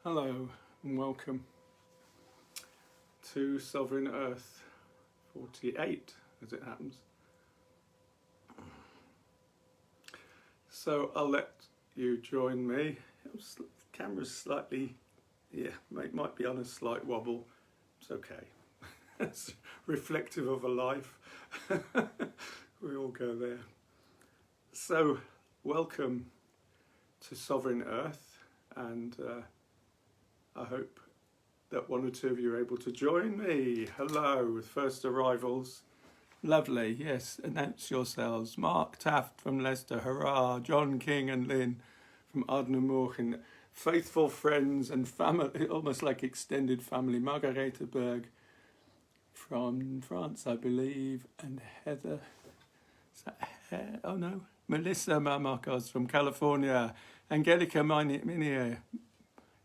Hello and welcome to Sovereign Earth 48 as it happens. So I'll let you join me. The camera's slightly, might be on a slight wobble. It's okay. It's reflective of a life. We all go there. So welcome to Sovereign Earth, and I hope that one or two of you are able to join me. Hello, first arrivals. Lovely, yes, announce yourselves. Mark Taft from Leicester, hurrah. John King and Lynn from Ardnamurchan. Faithful friends and family, almost like extended family. Margareta Berg from France, I believe, and Heather, Melissa Mamakos from California. Angelica Minier,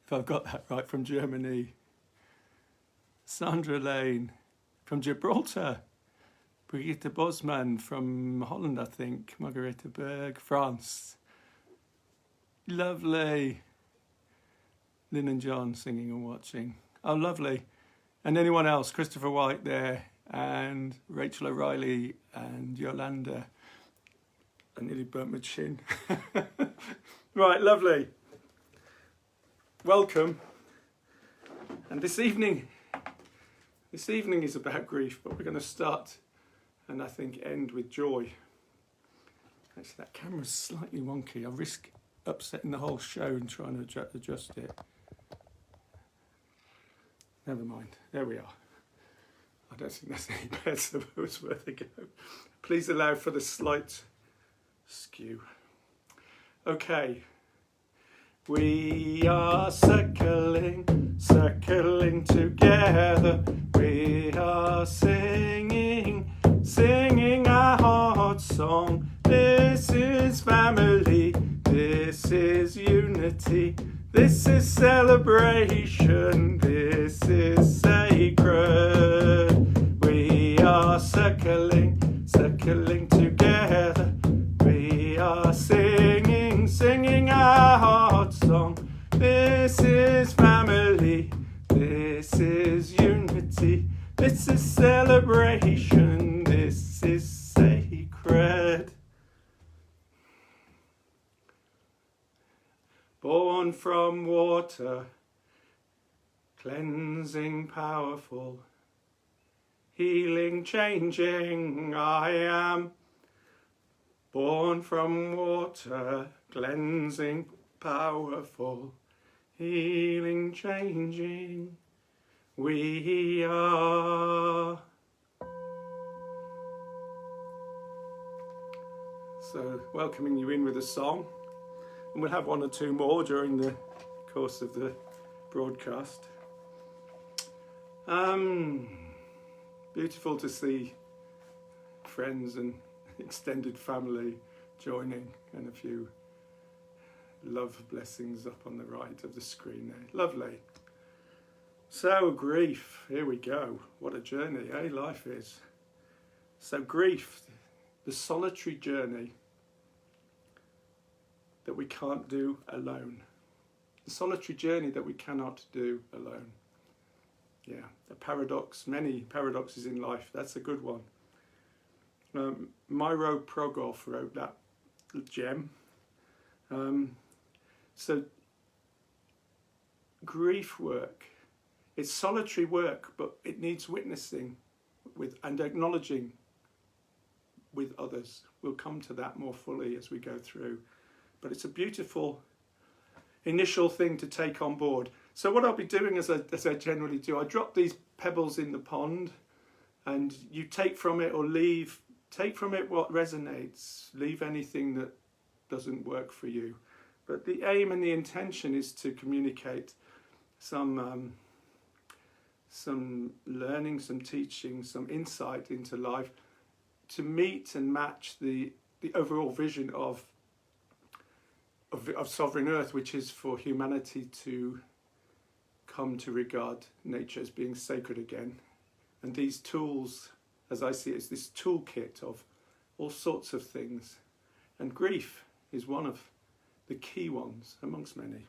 if I've got that right, from Germany. Sandra Lane from Gibraltar. Brigitte Bosman from Holland, I think. Margareta Berg, France. Lovely. Lynn and John singing and watching. Oh, lovely. And anyone else? Christopher White there, and Rachel O'Reilly and Yolanda. I nearly burnt my chin. Right, lovely. Welcome. And this evening is about grief, but we're going to start and I think end with joy. Actually, that camera's slightly wonky. I risk upsetting the whole show and trying to adjust it. Never mind. There we are. I don't think that's any better, but it's worth a go. Please allow for the slight skew. Okay. We are circling together. We are singing our heart song. This is family, this is unity, this is celebration, this is sacred. We are circling together. We are singing our heart song. This is family, this is unity, this is celebration, this is sacred. Born from water, cleansing, powerful, healing, changing, I am. Born from water, cleansing, powerful, healing, changing, we are. So, welcoming you in with a song, and we'll have one or two more during the course of the broadcast. Beautiful to see friends and extended family joining, and a few love blessings up on the right of the screen there. Lovely. So grief, here we go. What a journey, life is. So grief, the solitary journey that we can't do alone. The solitary journey that we cannot do alone. Yeah, a paradox, many paradoxes in life. That's a good one. Myro Progoff wrote that gem. So grief work, it's solitary work, but it needs witnessing with and acknowledging with others. We'll come to that more fully as we go through, but it's a beautiful initial thing to take on board. So what I'll be doing, as I generally do, I drop these pebbles in the pond, and you take from it or leave. Take from it what resonates. Leave anything that doesn't work for you. But the aim and the intention is to communicate some learning, some teaching, some insight into life, to meet and match the overall vision of Sovereign Earth, which is for humanity to come to regard nature as being sacred again. And these tools, as I see it, is this toolkit of all sorts of things. And grief is one of the key ones amongst many.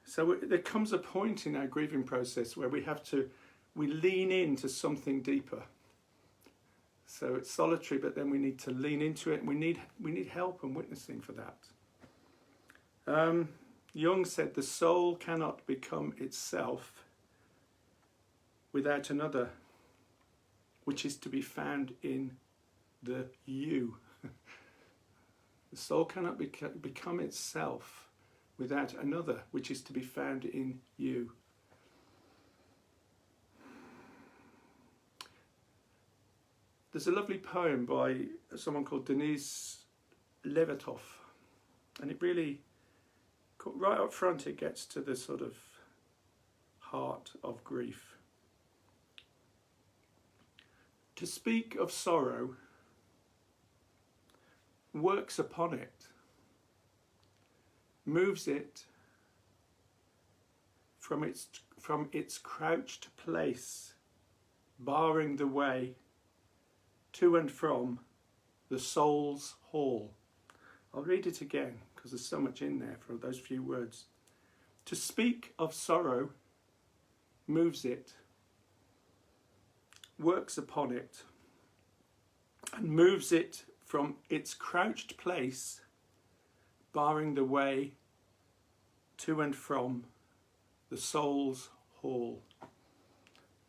So there comes a point in our grieving process where we lean into something deeper. So it's solitary, but then we need to lean into it, and we need help and witnessing for that. Jung said the soul cannot become itself without another, which is to be found in the you. The soul cannot become itself without another, which is to be found in you. There's a lovely poem by someone called Denise Levertov, and it really, right up front, it gets to the sort of heart of grief. To speak of sorrow works upon it, moves it from its crouched place, barring the way to and from the soul's hall. I'll read it again because there's so much in there for those few words. To speak of sorrow moves it, works upon it, and moves it from its crouched place, barring the way to and from the soul's hall.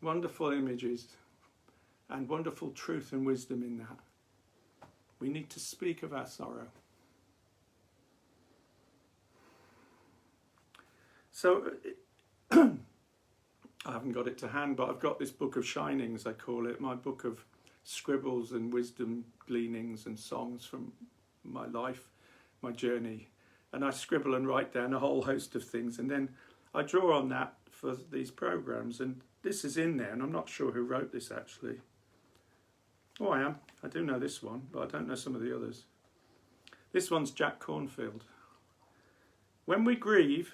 Wonderful images and wonderful truth and wisdom in that. We need to speak of our sorrow. So, I haven't got it to hand, but I've got this book of shinings, I call it, my book of scribbles and wisdom gleanings and songs from my life, my journey. And I scribble and write down a whole host of things, and then I draw on that for these programs, and this is in there, and I'm not sure who wrote this actually. Oh, I am. I do know this one, but I don't know some of the others. This one's Jack Kornfield. When we grieve,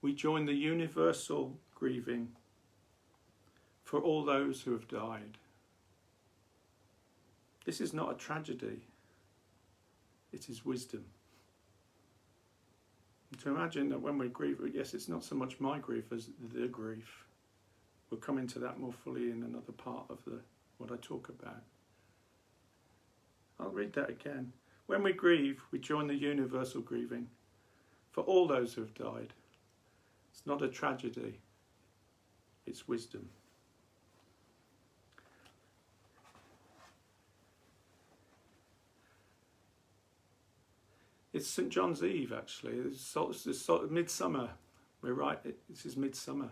we join the universal grieving for all those who have died. This is not a tragedy, it is wisdom. And to imagine that when we grieve, yes, it's not so much my grief as the grief. We'll come into that more fully in another part of what I talk about. I'll read that again. When we grieve, we join the universal grieving for all those who have died. It's not a tragedy, it's wisdom. It's St. John's Eve, actually. It's midsummer. We're right, this is midsummer.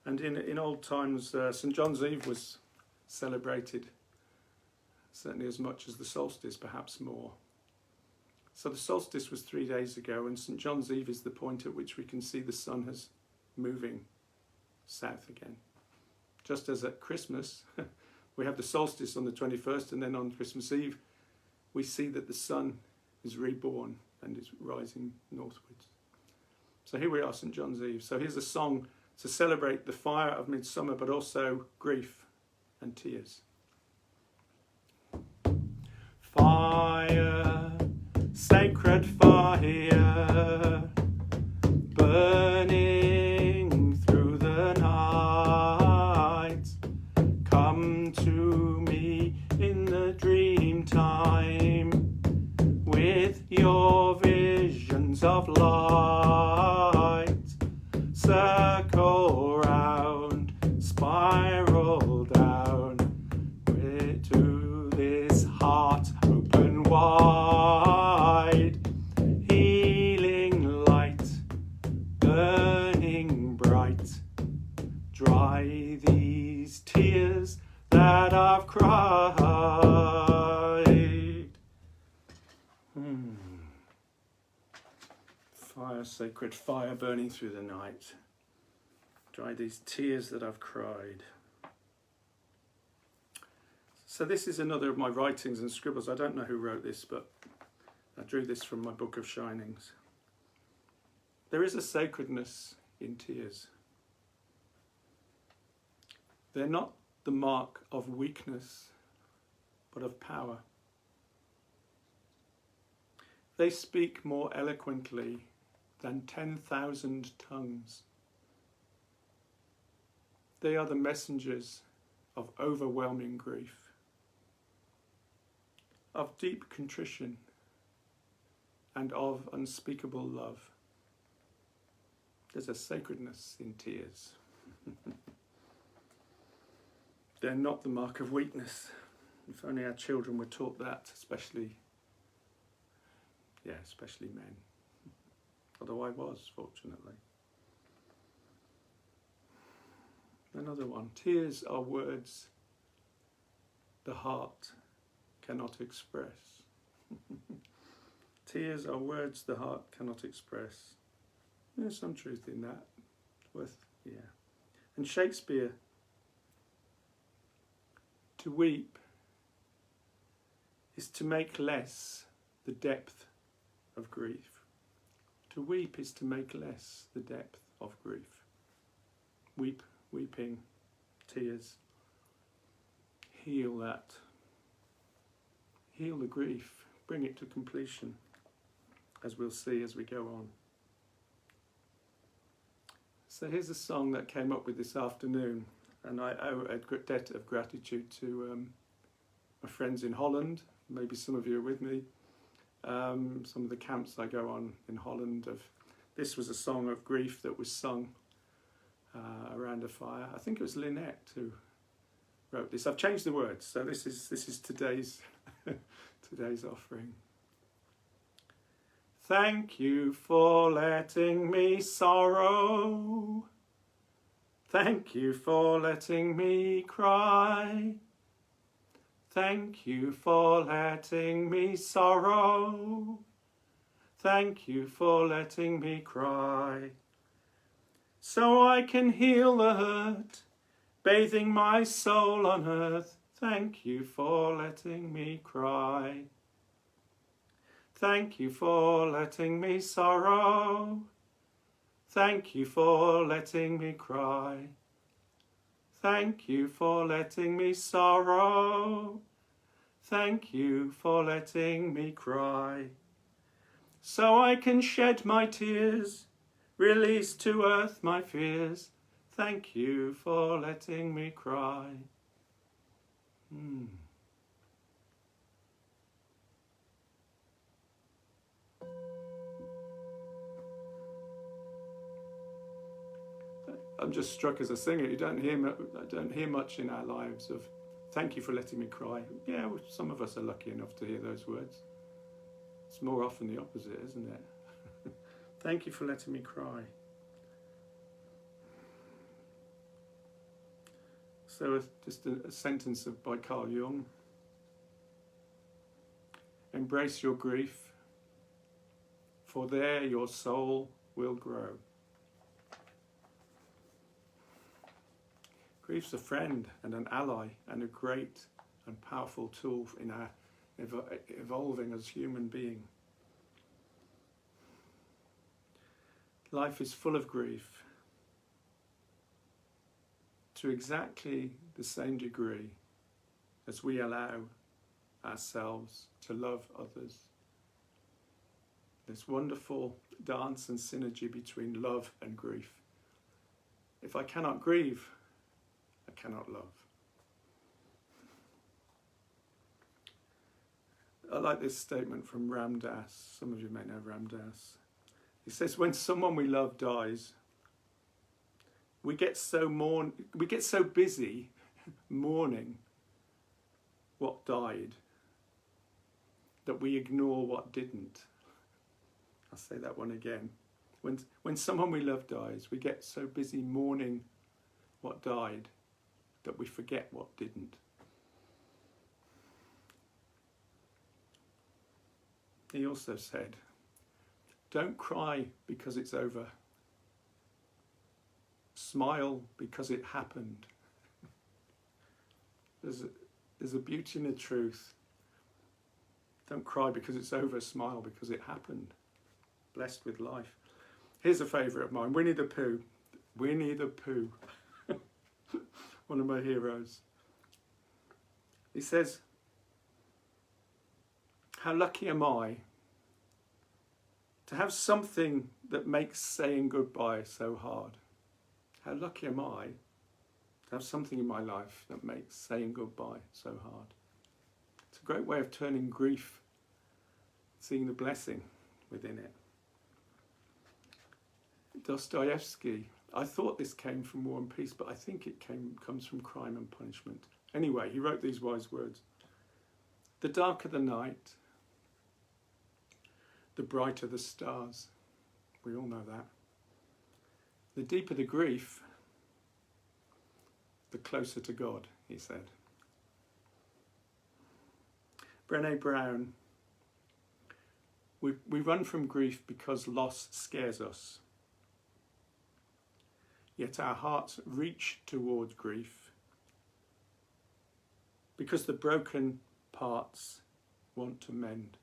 And in old times, St. John's Eve was celebrated, certainly as much as the solstice, perhaps more. So the solstice was 3 days ago, and St. John's Eve is the point at which we can see the sun is moving south again. Just as at Christmas, we have the solstice on the 21st, and then on Christmas Eve, we see that the sun is reborn and is rising northwards. So here we are, St. John's Eve. So here's a song to celebrate the fire of midsummer, but also grief and tears. Fire, sacred fire, burning through the night, come to me in the dream time with your visions of light. Circle round, spiral down to this heart open wide. Healing light, burning bright, dry these tears that I've cried. Fire, sacred fire burning through the night. Dry these tears that I've cried. So this is another of my writings and scribbles. I don't know who wrote this, but I drew this from my book of shinings. There is a sacredness in tears. They're not the mark of weakness, but of power. They speak more eloquently than 10,000 tongues. They are the messengers of overwhelming grief, of deep contrition, and of unspeakable love. There's a sacredness in tears. They're not the mark of weakness. If only our children were taught that, especially men. Although I was, fortunately. Another one. Tears are words the heart cannot express. Tears are words the heart cannot express. There's some truth in that. And Shakespeare, to weep is to make less the depth of grief. To weep is to make less the depth of grief. Weeping, tears, heal that. Heal the grief, bring it to completion, as we'll see as we go on. So here's a song that came up with this afternoon, and I owe a debt of gratitude to my friends in Holland. Maybe some of you are with me. Some of the camps I go on in Holland. This was a song of grief that was sung around a fire. I think it was Lynette who wrote this. I've changed the words, so this is today's today's offering. Thank you for letting me sorrow. Thank you for letting me cry. Thank you for letting me sorrow. Thank you for letting me cry. So I can heal the hurt, bathing my soul on earth. Thank you for letting me cry. Thank you for letting me sorrow. Thank you for letting me cry. Thank you for letting me sorrow. Thank you for letting me cry. So I can shed my tears, release to earth my fears. Thank you for letting me cry. I'm just struck as a singer. I don't hear much in our lives of thank you for letting me cry. Yeah, well, some of us are lucky enough to hear those words. It's more often the opposite, isn't it? Thank you for letting me cry. So just a sentence by Carl Jung. Embrace your grief, for there your soul will grow. Grief's a friend and an ally and a great and powerful tool in our evolving as human being. Life is full of grief to exactly the same degree as we allow ourselves to love others. This wonderful dance and synergy between love and grief. If I cannot grieve, I cannot love. I like this statement from Ram Dass. Some of you may know Ram Dass. He says, when someone we love dies, we get so busy mourning what died that we ignore what didn't. I'll say that one again. When someone we love dies, we get so busy mourning what died that we forget what didn't. He also said, don't cry because it's over. Smile because it happened. There's a beauty in the truth. Don't cry because it's over, smile because it happened. Blessed with life. Here's a favourite of mine, Winnie the Pooh. Winnie the Pooh. One of my heroes. He says, how lucky am I To have something that makes saying goodbye so hard. How lucky am I to have something in my life that makes saying goodbye so hard. It's a great way of turning grief, seeing the blessing within it. Dostoevsky, I thought this came from War and Peace, but I think it comes from Crime and Punishment. Anyway, he wrote these wise words. The darker the night, the brighter the stars. We all know that. The deeper the grief, the closer to God, he said. Brené Brown, we run from grief because loss scares us. Yet our hearts reach towards grief because the broken parts want to mend.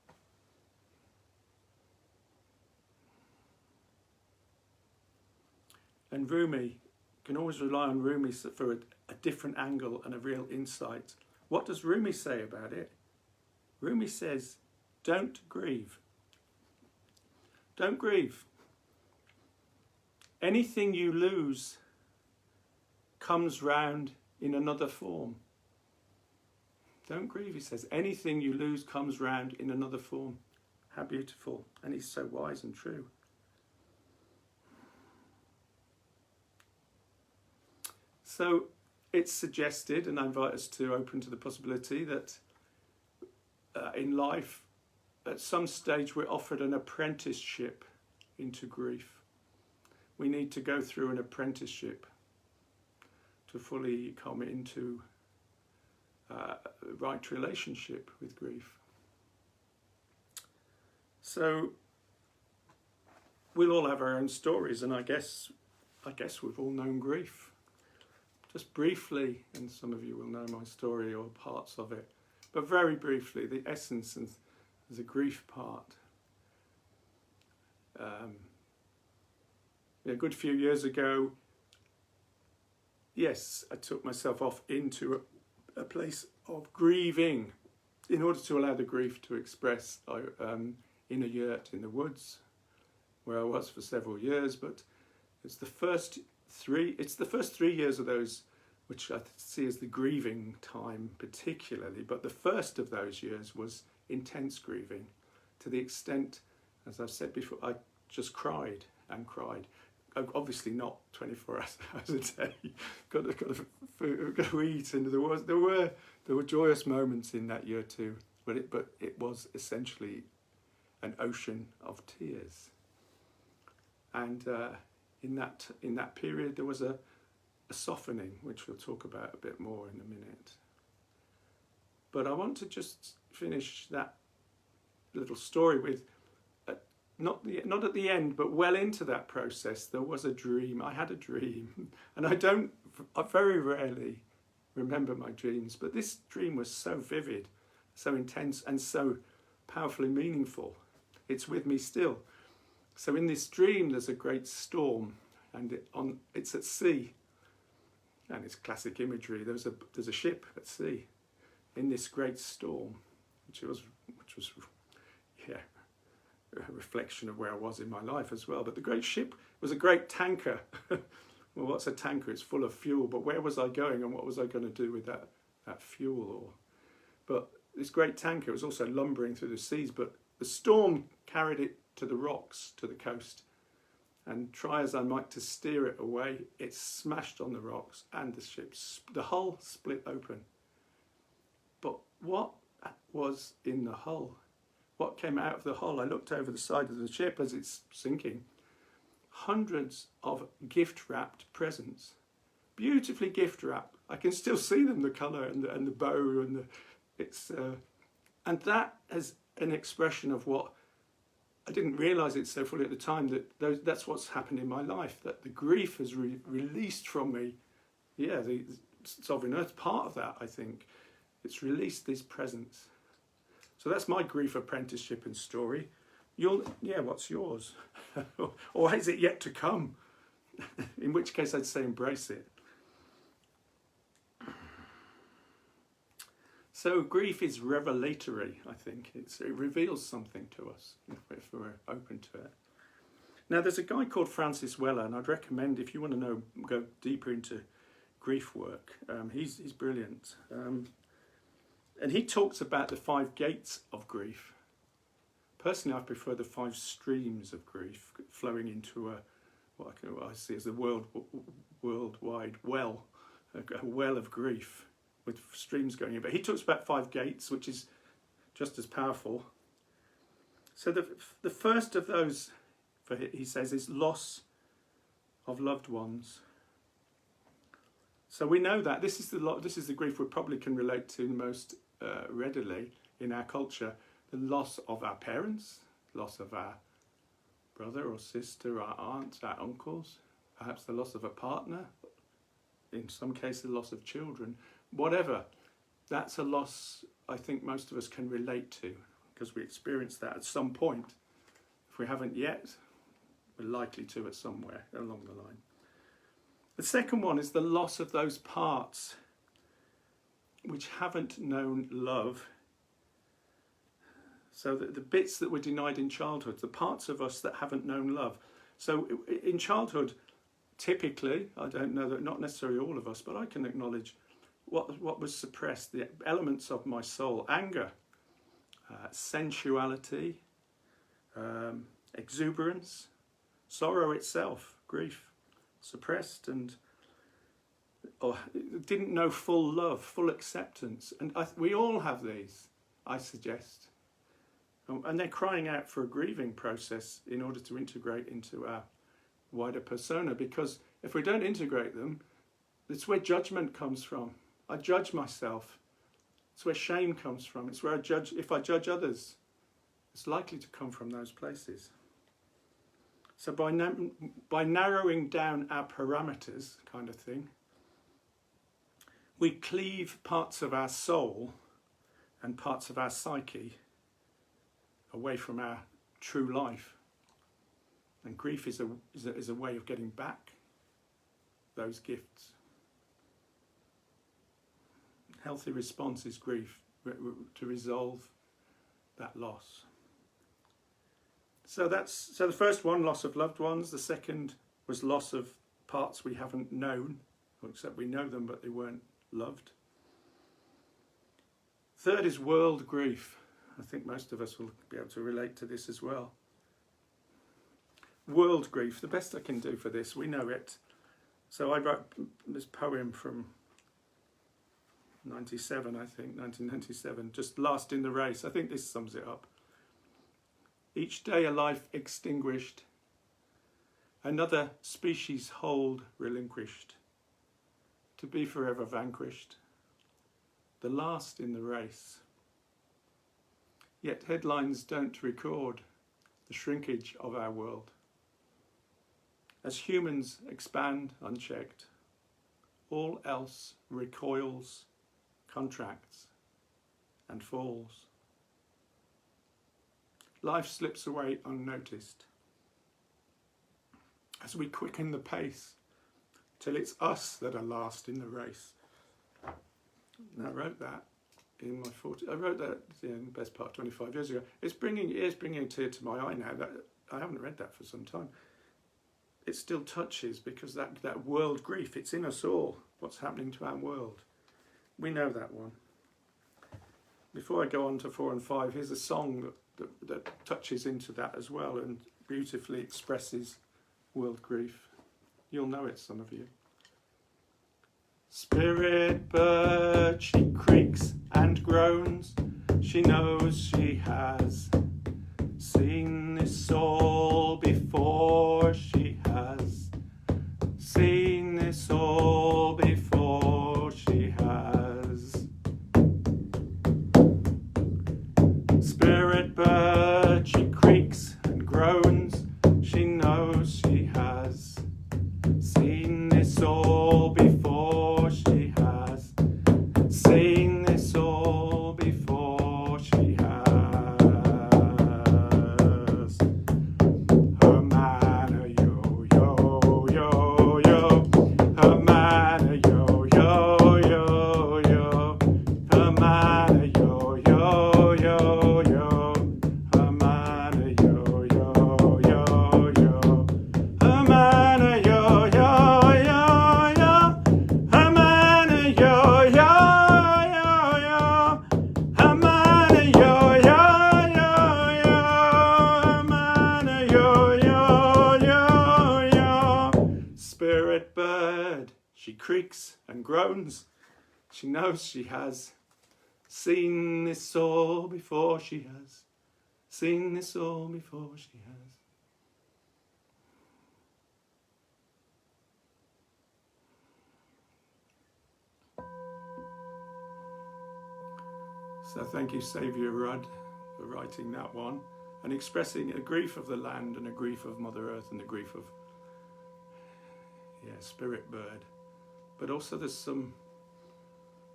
And Rumi, can always rely on Rumi for a different angle and a real insight. What does Rumi say about it? Rumi says, don't grieve. Don't grieve. Anything you lose comes round in another form. Don't grieve, he says. Anything you lose comes round in another form. How beautiful. And he's so wise and true. So it's suggested, and I invite us to open to the possibility that in life, at some stage, we're offered an apprenticeship into grief. We need to go through an apprenticeship to fully come into right relationship with grief. So we'll all have our own stories, and I guess we've all known grief. Just briefly, and some of you will know my story or parts of it, but very briefly, the essence and the grief part. A good few years ago, yes, I took myself off into a place of grieving in order to allow the grief to express in a yurt in the woods where I was for several years. But it's the first 3 years of those which I see as the grieving time particularly, but the first of those years was intense grieving to the extent, as I've said before, I just cried and cried. Obviously not 24 hours a day. got to eat, and there were joyous moments in that year too, but it was essentially an ocean of tears. And in that period there was a softening, which we'll talk about a bit more in a minute. But I want to just finish that little story with not at the end, but well into that process, there was a dream. I had a dream, and I very rarely remember my dreams, but this dream was so vivid, so intense, and so powerfully meaningful. It's with me still. So in this dream, there's a great storm, and it's at sea, and it's classic imagery. There's a ship at sea in this great storm, which was a reflection of where I was in my life as well. But the great ship was a great tanker. Well, what's a tanker? It's full of fuel, but where was I going, and what was I going to do with that fuel? But this great tanker was also lumbering through the seas, but the storm carried it to the rocks, to the coast, and try as I might to steer it away, it smashed on the rocks, and the hull split open. But what was in the hull? What came out of the hull? I looked over the side of the ship as it's sinking. Hundreds of gift-wrapped presents, beautifully gift-wrapped. I can still see them, the colour and the bow, and that as an expression of what I didn't realise it so fully at the time, that's what's happened in my life, that the grief has released from me. Yeah, the Sovereign Earth part of that, I think. It's released these presents. So that's my grief apprenticeship and story. What's yours? Or is it yet to come? In which case I'd say embrace it. So grief is revelatory, I think. It reveals something to us if we're open to it. Now, there's a guy called Francis Weller, and I'd recommend, if you want to go deeper into grief work, he's brilliant. And he talks about the 5 gates of grief. Personally, I prefer the 5 streams of grief flowing into what I see as a worldwide well, a well of grief with streams going in. But he talks about 5 gates, which is just as powerful. So the first of those, he says, is loss of loved ones. So we know that this is the grief we probably can relate to most readily in our culture. The loss of our parents, loss of our brother or sister, our aunts, our uncles, perhaps the loss of a partner, in some cases the loss of children, whatever. That's a loss I think most of us can relate to, because we experience that at some point. If we haven't yet, we're likely to at somewhere along the line. The second one is the loss of those parts which haven't known love. So the bits that were denied in childhood, the parts of us that haven't known love. So in childhood, typically, I don't know that, not necessarily all of us, but I can acknowledge what was suppressed, the elements of my soul: anger, sensuality, exuberance, sorrow itself, grief, suppressed, and didn't know full love, full acceptance. And we all have these, I suggest. And they're crying out for a grieving process in order to integrate into our wider persona, because if we don't integrate them, it's where judgment comes from. I judge myself. It's where shame comes from. It's where if I judge others, it's likely to come from those places. So by narrowing down our parameters, kind of thing, we cleave parts of our soul and parts of our psyche away from our true life. And grief is a way of getting back those gifts. Healthy response is grief, to resolve that loss. So the first one, loss of loved ones. The second was loss of parts we haven't known, or except we know them but they weren't loved. Third is world grief. I think most of us will be able to relate to this as well. World grief, the best I can do for this, we know it. So I wrote this poem from 1997, just last in the race. I think this sums it up. Each day a life extinguished, another species hold relinquished, to be forever vanquished, the last in the race. Yet headlines don't record the shrinkage of our world. As humans expand unchecked, all else recoils, contracts, and falls. Life slips away unnoticed as we quicken the pace till it's us that are last in the race. And I wrote that in my 40s. I wrote that in the best part 25 years ago. It's bringing a tear to my eye now. That I haven't read that for some time. It still touches, because that world grief, it's in us all. What's happening to our world? We know that one. Before I go on to 4 and 5, here's a song that touches into that as well and beautifully expresses world grief. You'll know it, some of you. Spirit bird, she creaks and groans. She knows she has seen this all before. She has seen this all before. She has. Spirit bird, she creaks and groans. She knows she has seen this all before. She has seen this all before. She has. She creaks and groans. She knows she has seen this all before. She has seen this all before. She has. So thank you, Saviour Rudd, for writing that one and expressing a grief of the land and a grief of Mother Earth and a grief of, Spirit Bird. But also there's some,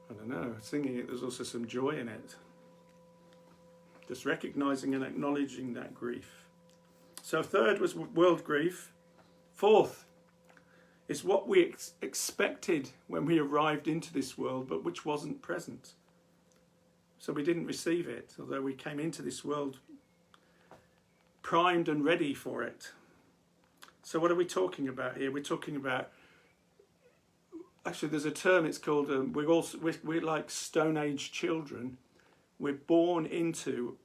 I don't know, singing it, there's also some joy in it. Just recognising and acknowledging that grief. So third was world grief. Fourth is what we expected when we arrived into this world, but which wasn't present. So we didn't receive it, although we came into this world primed and ready for it. So what are we talking about here? We're talking about, actually there's a term, it's called, we're like Stone Age children. We're born into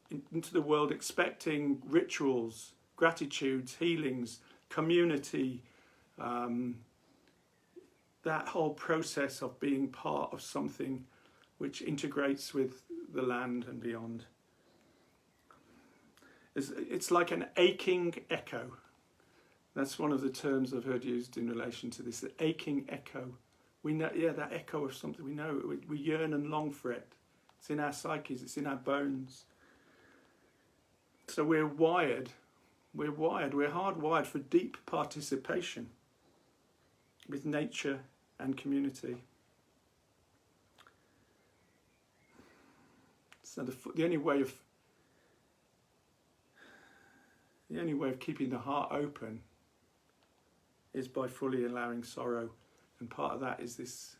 the world expecting rituals, gratitudes, healings, community, that whole process of being part of something which integrates with the land and beyond. It's like an aching echo. That's one of the terms I've heard used in relation to this, the aching echo. We know, that echo of something, we know, we yearn and long for it. It's in our psyches, it's in our bones. So we're hardwired for deep participation with nature and community. So the only way of keeping the heart open is by fully allowing sorrow, and part of that is this.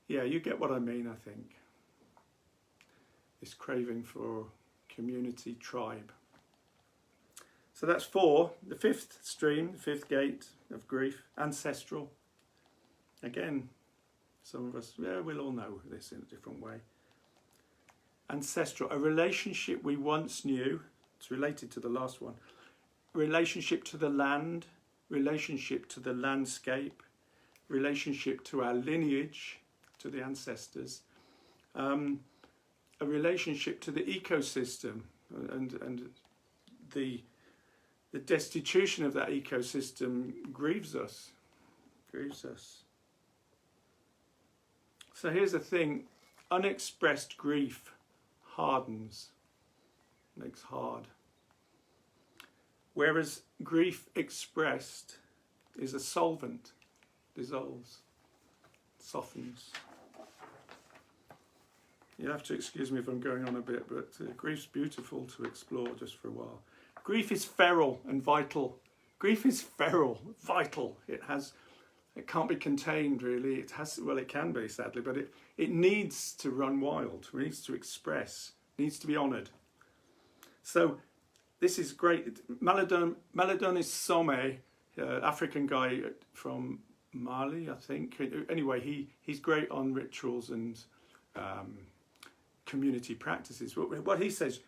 Yeah, you get what I mean, I think. This craving for community, tribe. So that's 4. The fifth stream, the fifth gate of grief, ancestral. Again, some of us, we'll all know this in a different way. Ancestral, a relationship we once knew. It's related to the last one. Relationship to the land, relationship to the landscape, relationship to our lineage, to the ancestors, a relationship to the ecosystem, and the destitution of that ecosystem grieves us. So here's the thing, unexpressed grief hardens, makes hard. Whereas grief expressed is a solvent, dissolves, softens. You have to excuse me if I'm going on a bit, but grief's beautiful to explore just for a while. Grief is feral and vital. Grief is feral, vital. It can't be contained really. It can be sadly, but it needs to run wild. It needs to express, needs to be honoured. So this is great. Maladonis Some, African guy from Mali, I think. Anyway, he's great on rituals and community practices. What he says,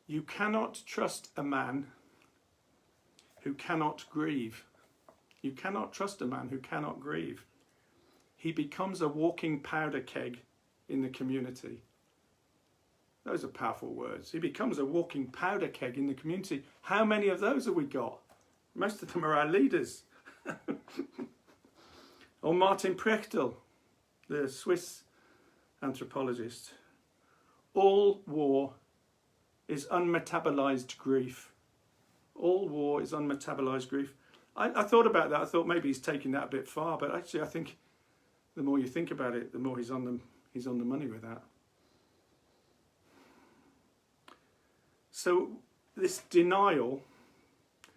you cannot trust a man who cannot grieve. You cannot trust a man who cannot grieve. He becomes a walking powder keg in the community. Those are powerful words. He becomes a walking powder keg in the community. How many of those have we got? Most of them are our leaders. Or Martin Prechtel, the Swiss anthropologist. All war is unmetabolized grief. All war is unmetabolized grief. I thought about that. I thought maybe he's taking that a bit far, but actually I think the more you think about it, the more he's on the money with that. So this denial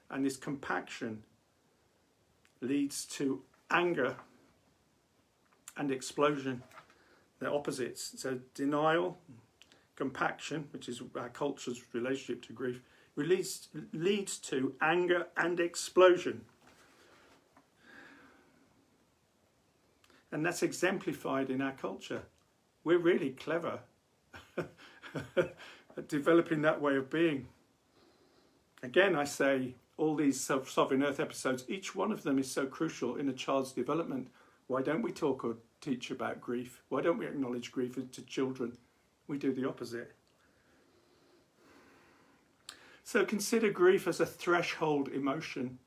and this compaction leads to anger and explosion. They're opposites. So denial, compaction, which is our culture's relationship to grief, leads to anger and explosion. And that's exemplified in our culture. We're really clever at developing that way of being. Again, I say, all these Sovereign Earth episodes, each one of them is so crucial in a child's development. Why don't we talk or teach about grief? Why don't we acknowledge grief to children? We do the opposite. So consider grief as a threshold emotion.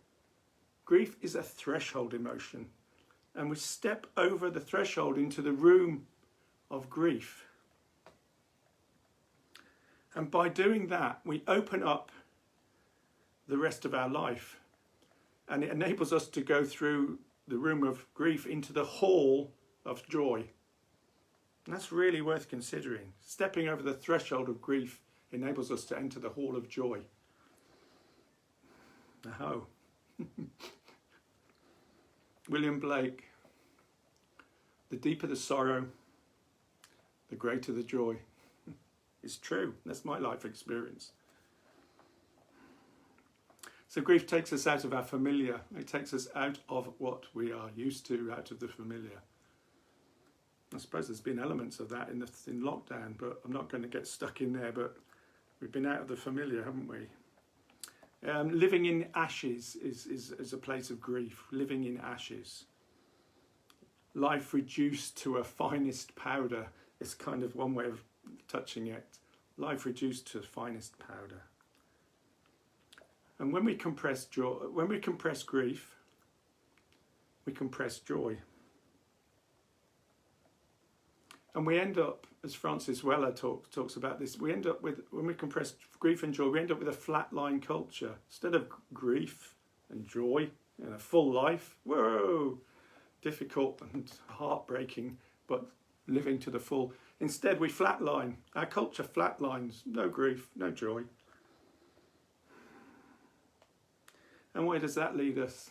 Grief is a threshold emotion. And we step over the threshold into the room of grief. And by doing that, we open up the rest of our life. And it enables us to go through the room of grief into the hall of joy. And that's really worth considering. Stepping over the threshold of grief enables us to enter the hall of joy. Oh. William Blake, the deeper the sorrow, the greater the joy. It's true. That's my life experience. So grief takes us out of our familiar. It takes us out of what we are used to, out of the familiar. I suppose there's been elements of that in lockdown, but I'm not going to get stuck in there. But we've been out of the familiar, haven't we? Living in ashes is a place of grief. Living in ashes. Life reduced to a finest powder is kind of one way of touching it. Life reduced to finest powder. And when we compress grief, we compress joy. And we end up, as Francis Weller talks about this, we end up with, when we compress grief and joy, we end up with a flatline culture. Instead of grief and joy and a full life, whoa, difficult and heartbreaking, but living to the full. Instead, we flatline. Our culture flatlines. No grief, no joy. And where does that lead us?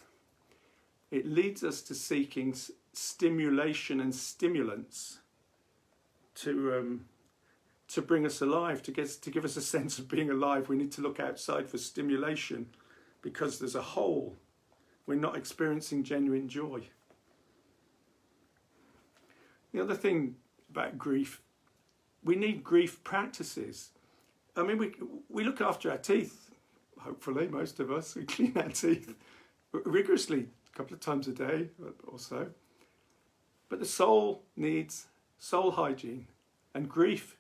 It leads us to seeking stimulation and stimulants to bring us alive, to give us a sense of being alive. We need to look outside for stimulation because there's a hole. We're not experiencing genuine joy. The other thing about grief, we need grief practices. I mean, we look after our teeth, hopefully, most of us. We clean our teeth rigorously a couple of times a day or so. But the soul needs soul hygiene, and grief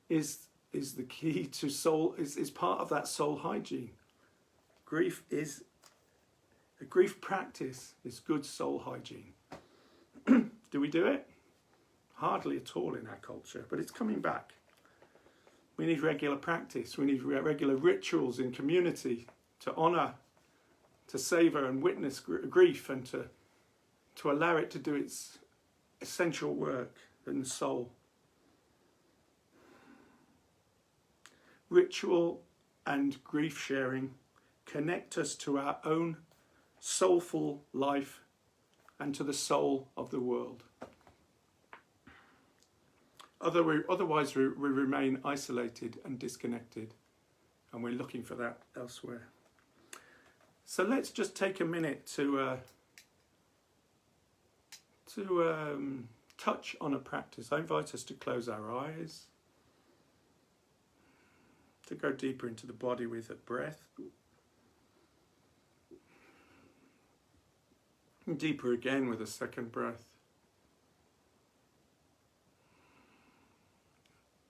is the key to soul, is part of that soul hygiene. Grief is a grief practice is good soul hygiene. Do we do it? Hardly at all in our culture, but it's coming back. We need regular practice. We need regular rituals in community to honour, to savour and witness grief, and to allow it to do its essential work in the soul. Ritual and grief sharing connect us to our own soulful life and to the soul of the world. Otherwise, we remain isolated and disconnected, and we're looking for that elsewhere. So let's just take a minute to touch on a practice. I invite us to close our eyes, to go deeper into the body with a breath, and deeper again with a second breath.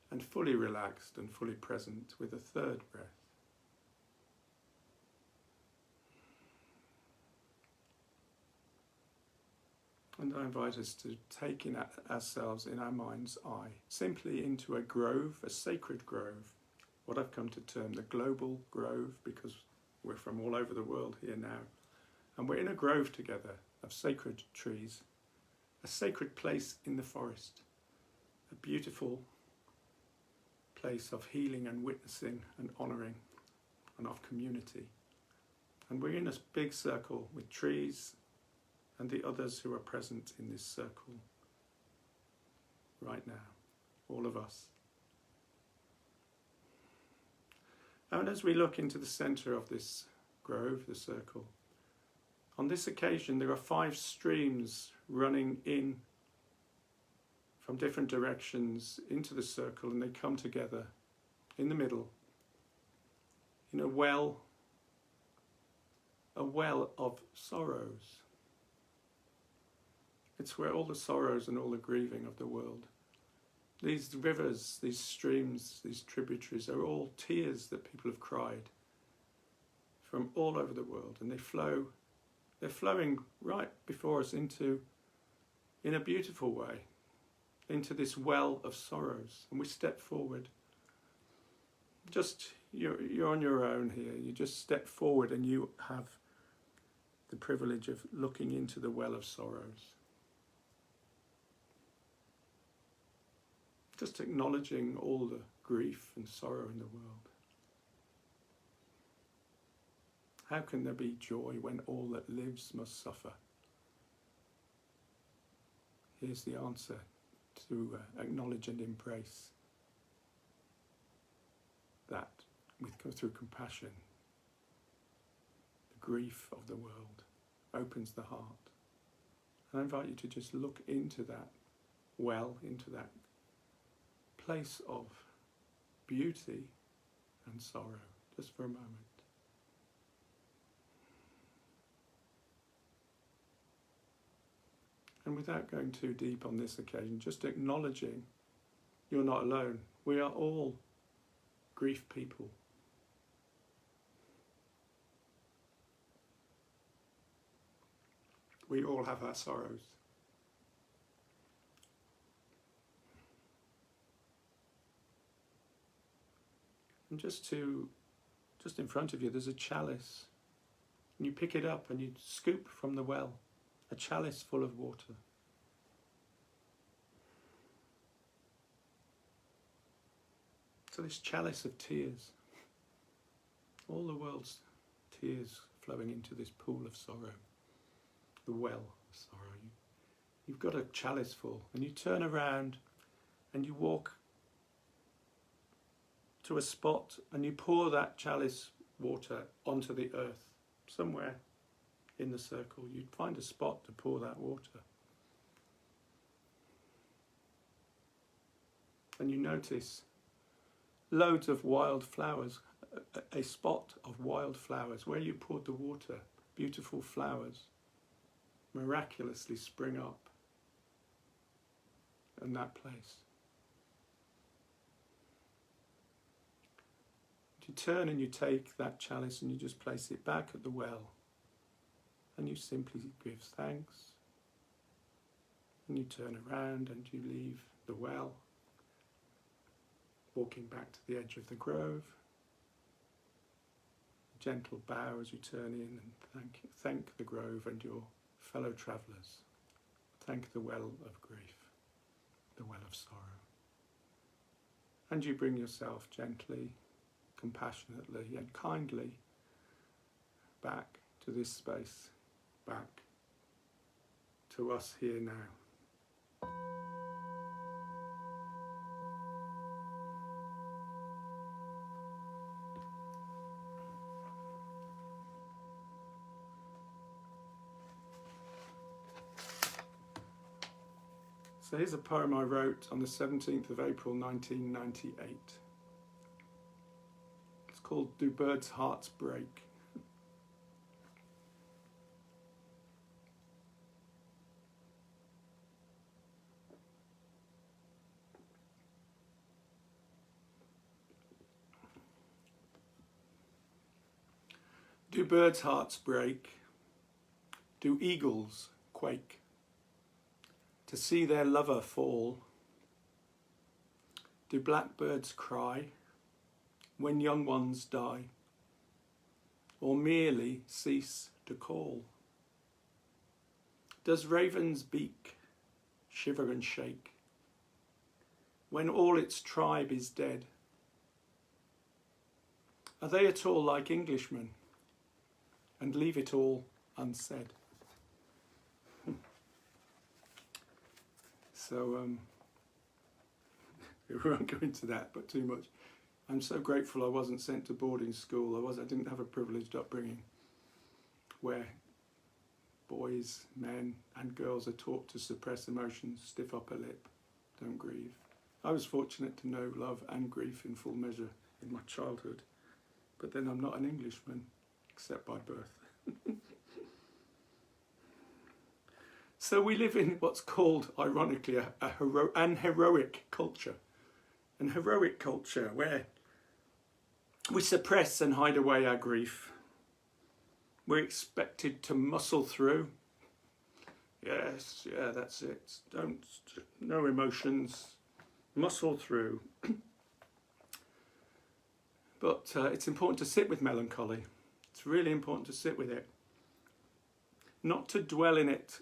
And fully relaxed and fully present with a third breath. And I invite us to take ourselves in our mind's eye, simply into a grove, a sacred grove, what I've come to term the global grove, because we're from all over the world here now. And we're in a grove together of sacred trees, a sacred place in the forest, a beautiful place of healing and witnessing and honouring and of community. And we're in a big circle with trees and the others who are present in this circle right now, all of us. And as we look into the centre of this grove, the circle, on this occasion there are 5 streams running in from different directions into the circle, and they come together in the middle in a well a well of sorrows. It's where all the sorrows and all the grieving of the world. These rivers, these streams, these tributaries are all tears that people have cried from all over the world, and they're flowing right before us in a beautiful way, into this well of sorrows. And we step forward. You're on your own here. You just step forward and you have the privilege of looking into the well of sorrows. Just acknowledging all the grief and sorrow in the world. How can there be joy when all that lives must suffer? Here's the answer: to acknowledge and embrace that through compassion. The grief of the world opens the heart. And I invite you to just look into that well, into that place of beauty and sorrow, just for a moment. And without going too deep on this occasion, just acknowledging you're not alone. We are all grief people. We all have our sorrows. And just in front of you, there's a chalice. And you pick it up and you scoop from the well, a chalice full of water. So this chalice of tears, all the world's tears flowing into this pool of sorrow, the well of sorrow. You've got a chalice full, and you turn around and you walk to a spot and you pour that chalice water onto the earth. Somewhere in the circle, you'd find a spot to pour that water. And you notice loads of wild flowers, a spot of wild flowers where you poured the water. Beautiful flowers miraculously spring up in that place. You turn and you take that chalice and you just place it back at the well, and you simply give thanks, and you turn around and you leave the well, walking back to the edge of the grove. A gentle bow as you turn in and thank the grove and your fellow travellers. Thank the well of grief, the well of sorrow. And you bring yourself gently, compassionately and kindly back to this space, back to us here now. So here's a poem I wrote on the 17th of April 1998. It's called Do Birds' Hearts Break? Do birds' hearts break? Do eagles quake to see their lover fall? Do blackbirds cry when young ones die, or merely cease to call? Does raven's beak shiver and shake when all its tribe is dead? Are they at all like Englishmen and leave it all unsaid? So we won't go into that, but too much. I'm so grateful I wasn't sent to boarding school. I didn't have a privileged upbringing where boys, men and girls are taught to suppress emotions, stiff upper lip, don't grieve. I was fortunate to know love and grief in full measure in my childhood, but then I'm not an Englishman except by birth. So we live in what's called, ironically, an heroic culture. An heroic culture where we suppress and hide away our grief. We're expected to muscle through. Yes, yeah, that's it. No emotions, muscle through. But it's important to sit with melancholy. It's really important to sit with it. Not to dwell in it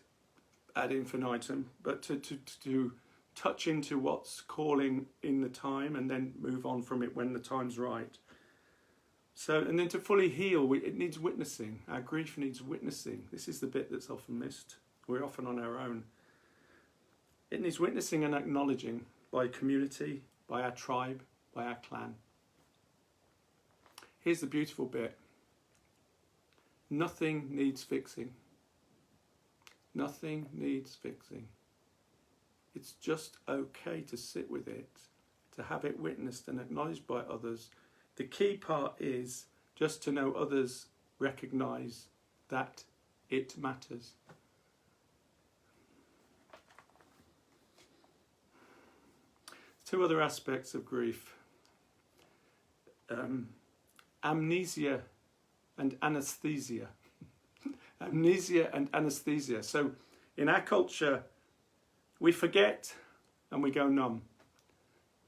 ad infinitum, but to touch into what's calling in the time and then move on from it when the time's right. So, and then to fully heal, it needs witnessing. Our grief needs witnessing. This is the bit that's often missed. We're often on our own. It needs witnessing and acknowledging by community, by our tribe, by our clan. Here's the beautiful bit. Nothing needs fixing. Nothing needs fixing. It's just okay to sit with it, to have it witnessed and acknowledged by others. The key part is just to know others recognise that it matters. Two other aspects of grief. Amnesia and anaesthesia. Amnesia and anaesthesia. So in our culture, we forget and we go numb.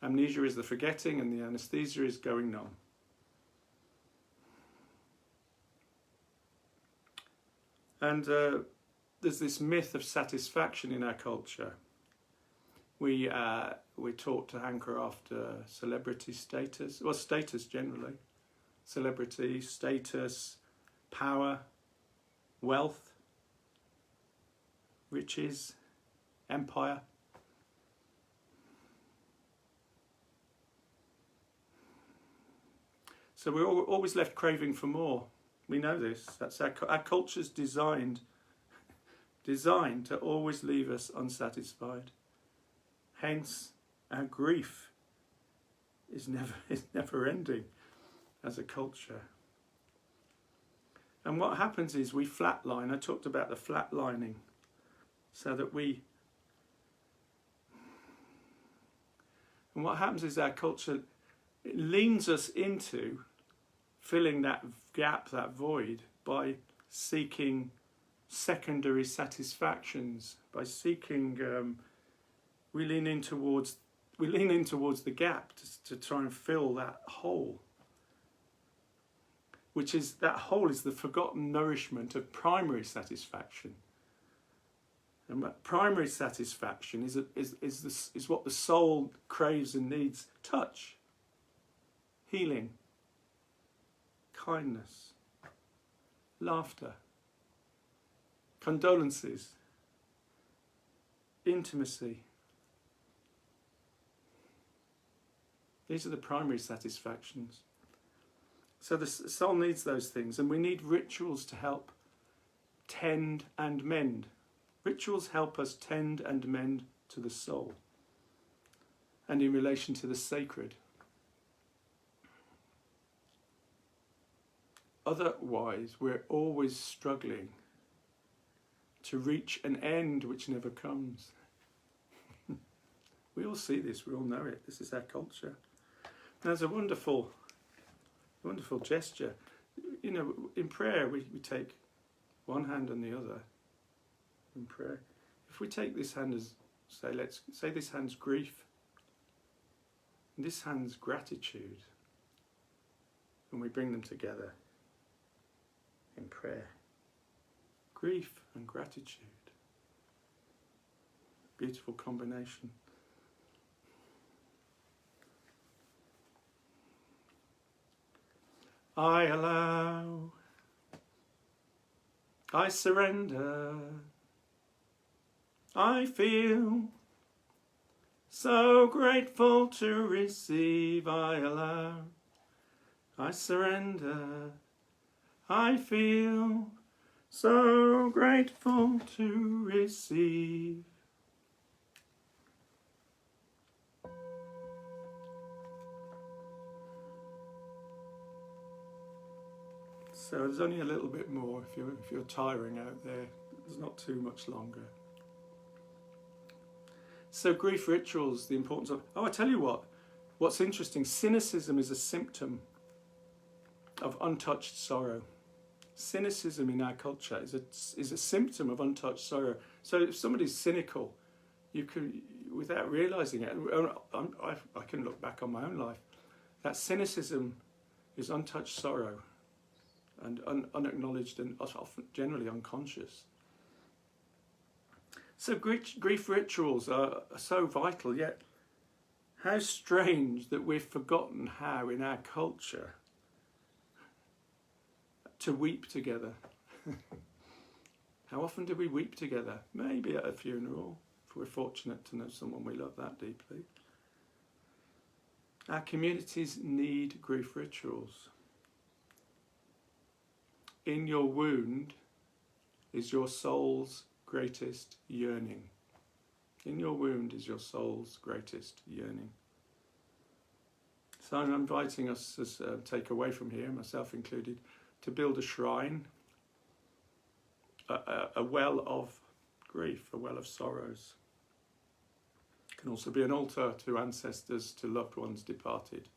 Amnesia is the forgetting and the anaesthesia is going numb. And there's this myth of satisfaction in our culture. We're taught to hanker after celebrity status, well, status generally. Celebrity, status, power, wealth, riches, empire. So we're always left craving for more. We know this. That's our culture's designed to always leave us unsatisfied. Hence, our grief is never ending as a culture. And what happens is we flatline. I talked about the flatlining, so that and what happens is our culture, it leans us into filling that gap, that void, by seeking secondary satisfactions, by seeking, we lean in towards the gap to try and fill that hole, which is, that hole is the forgotten nourishment of primary satisfaction. And primary satisfaction is what the soul craves and needs: touch, healing, kindness, laughter, condolences, intimacy. These are the primary satisfactions. So the soul needs those things, and we need rituals to help tend and mend. Rituals help us tend and mend to the soul and in relation to the sacred. Otherwise, we're always struggling to reach an end which never comes. We all see this, we all know it. This is our culture. There's a wonderful gesture. You know, in prayer we take one hand and the other in prayer. If we take this hand as, let's say this hand's grief and this hand's gratitude, and we bring them together in prayer. Grief and gratitude. Beautiful combination. I allow, I surrender, I feel so grateful to receive. I allow, I surrender, I feel so grateful to receive. So there's only a little bit more if you're tiring out there. There's not too much longer. So grief rituals, the importance of... Oh, I tell you what's interesting, cynicism is a symptom of untouched sorrow. Cynicism in our culture is a symptom of untouched sorrow. So if somebody's cynical, you can, without realising it, I can look back on my own life, that cynicism is untouched sorrow and unacknowledged and often generally unconscious. So grief rituals are so vital, yet how strange that we've forgotten how in our culture to weep together. How often do we weep together? Maybe at a funeral, if we're fortunate to know someone we love that deeply. Our communities need grief rituals. In your wound is your soul's greatest yearning. In your wound is your soul's greatest yearning. So I'm inviting us as take away from here, myself included, to build a shrine, a well of grief, a well of sorrows. It can also be an altar to ancestors, to loved ones departed,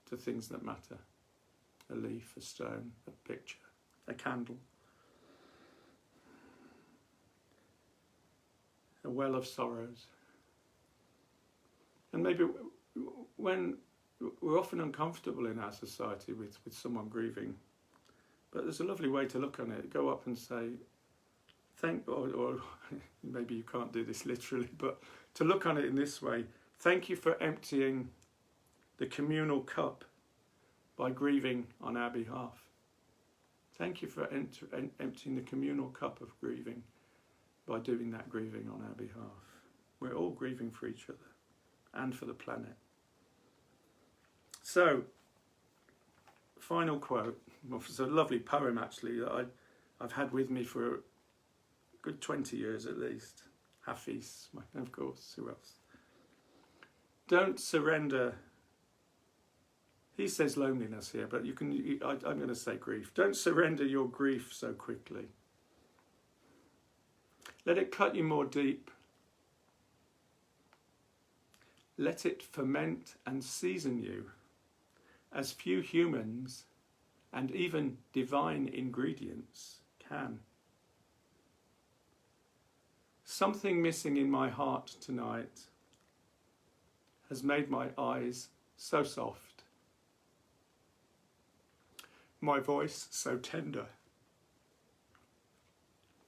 to things that matter. A leaf, a stone, a picture, a candle. A well of sorrows. And maybe when we're often uncomfortable in our society with someone grieving, but there's a lovely way to look on it. Go up and say, or maybe you can't do this literally, but to look on it in this way, thank you for emptying the communal cup by grieving on our behalf. Thank you for emptying the communal cup of grieving by doing that grieving on our behalf. We're all grieving for each other and for the planet. So, final quote. Well, it's a lovely poem actually that I've had with me for a good 20 years at least. Hafiz, of course, who else? Don't surrender. He says loneliness here, but I'm going to say grief. Don't surrender your grief so quickly. Let it cut you more deep. Let it ferment and season you, as few humans and even divine ingredients can. Something missing in my heart tonight has made my eyes so soft, my voice so tender,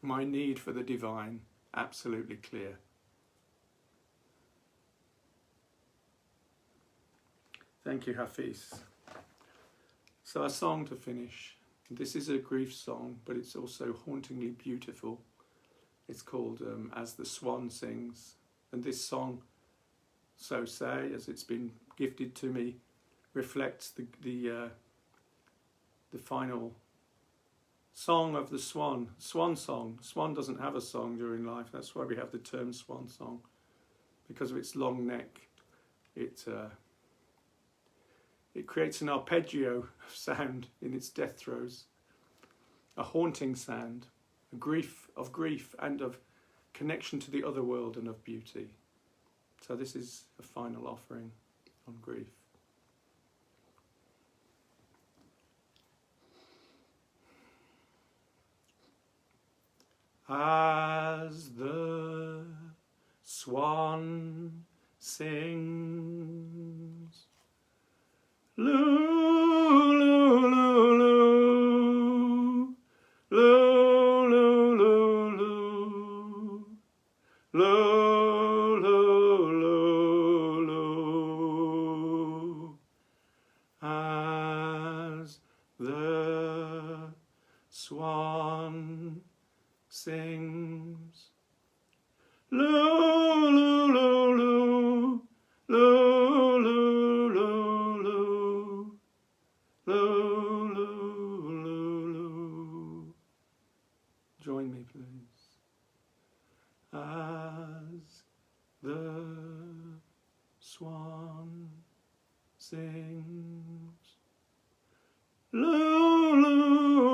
my need for the divine absolutely clear. Thank you, Hafiz. So a song to finish. This is a grief song, but it's also hauntingly beautiful. It's called As the Swan Sings. And this song, so say, as it's been gifted to me, reflects the final song of the swan. Swan song. Swan doesn't have a song during life. That's why we have the term swan song. Because of its long neck, it creates an arpeggio of sound in its death throes, a haunting sound, a grief and of connection to the other world and of beauty. So this is a final offering on grief. As the swan sings, loo, loo, loo, loo, loo, loo, loo, loo, loo, loo, loo, as the swan sings, loo, loo, loo, loo, loo, loo, loo, loo, loo, loo. Join me, please. As the swan sings, loo, loo,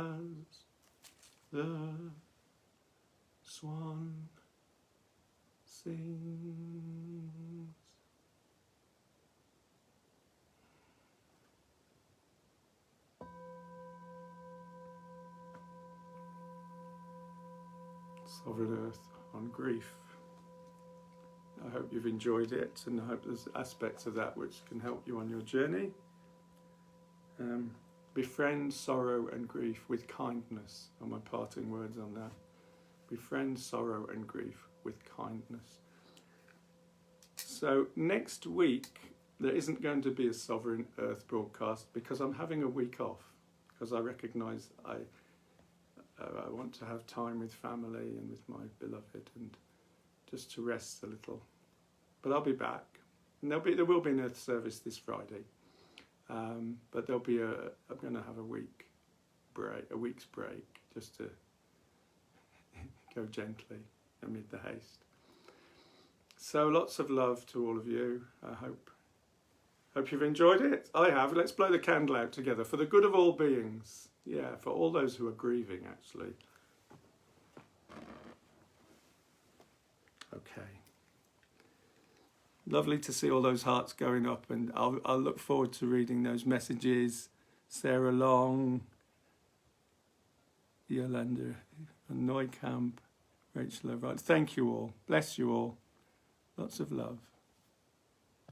as the swan sings. Sovereign Earth on grief. I hope you've enjoyed it, and I hope there's aspects of that which can help you on your journey. Befriend sorrow and grief with kindness are my parting words on that. Befriend sorrow and grief with kindness. So next week there isn't going to be a Sovereign Earth broadcast because I'm having a week off, because I recognise I want to have time with family and with my beloved, and just to rest a little. But I'll be back. And there will be an Earth service this Friday. But I'm going to have a week's break, just to go gently amid the haste. So lots of love to all of you. I hope you've enjoyed it. I have. Let's blow the candle out together for the good of all beings. Yeah, for all those who are grieving, actually. Okay. Lovely to see all those hearts going up, and I'll look forward to reading those messages. Sarah Long, Yolanda Neukamp, Rachel O'Reilly. Thank you all. Bless you all. Lots of love.